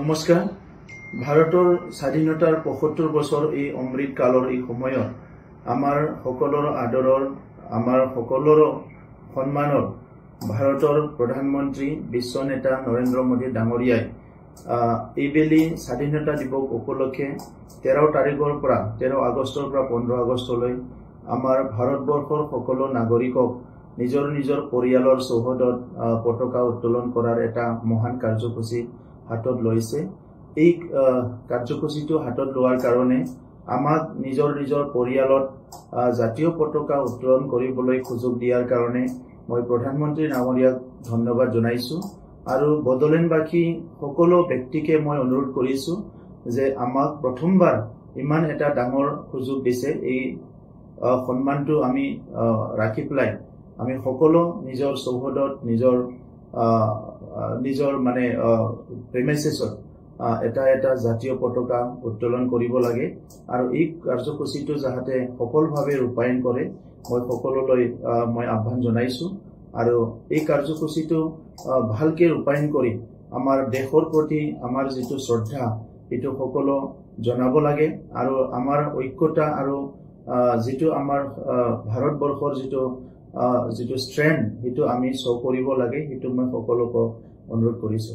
নমস্কাৰ। ভাৰতৰ স্বাধীনতাৰ ৭৫ বছৰ এই অমৃত কালৰ এই সময়ত আমাৰ সকলোৰ আদৰৰ আমাৰ সকলোৰ সন্মানৰ ভাৰতৰ প্ৰধানমন্ত্ৰী বিশ্ব নেতা নৰেন্দ্ৰ মোদী ডাঙৰীয়াই এইবেলি স্বাধীনতা দিৱস উপলক্ষে 13 তাৰিখৰ পৰা 13 আগষ্টৰ পৰা 15 আগষ্টলৈ আমাৰ ভাৰতবৰ্ষৰ সকলো নাগৰিকক নিজৰ নিজৰ পৰিয়ালৰ চৌহদত পতাকা উত্তোলন কৰাৰ এটা মহান কাৰ্যসূচী হাতত লৈছে। এই কাৰ্যসূচীটো হাতত লোৱাৰ কাৰণে আমাক নিজৰ নিজৰ পৰিয়ালত জাতীয় পতাকা উত্তোলন কৰিবলৈ সুযোগ দিয়াৰ কাৰণে মই প্ৰধানমন্ত্ৰী ডাঙৰীয়াক ধন্যবাদ জনাইছো আৰু বড়োলেণ্ডবাসী সকলো ব্যক্তিকে মই অনুৰোধ কৰিছো যে আমাক প্ৰথমবাৰ ইমান এটা ডাঙৰ সুযোগ দিছে। এই সন্মানটো আমি ৰাখি পেলাই আমি সকলো নিজৰ চৌহদত নিজৰ মানে প্ৰেমিসেছত এটা জাতীয় পতাকা উত্তোলন কৰিব লাগে আৰু এই কাৰ্যসূচীটো যাতে সফলভাৱে ৰূপায়ণ কৰে মই সকলোলৈ মই আহ্বান জনাইছো আৰু এই কাৰ্যসূচীটো ভালকে ৰূপায়ণ কৰি আমাৰ দেশৰ প্ৰতি আমাৰ যিটো শ্ৰদ্ধা এটো সকলো জনাব লাগে আৰু আমাৰ ঐক্যতা আৰু যিটো আমাৰ ভাৰতবৰ্ষৰ যিটো স্ট্ৰেংথ হেতু আমি শো কৰিব লাগে হেতু মই সকলোকে অনুৰোধ কৰিছো।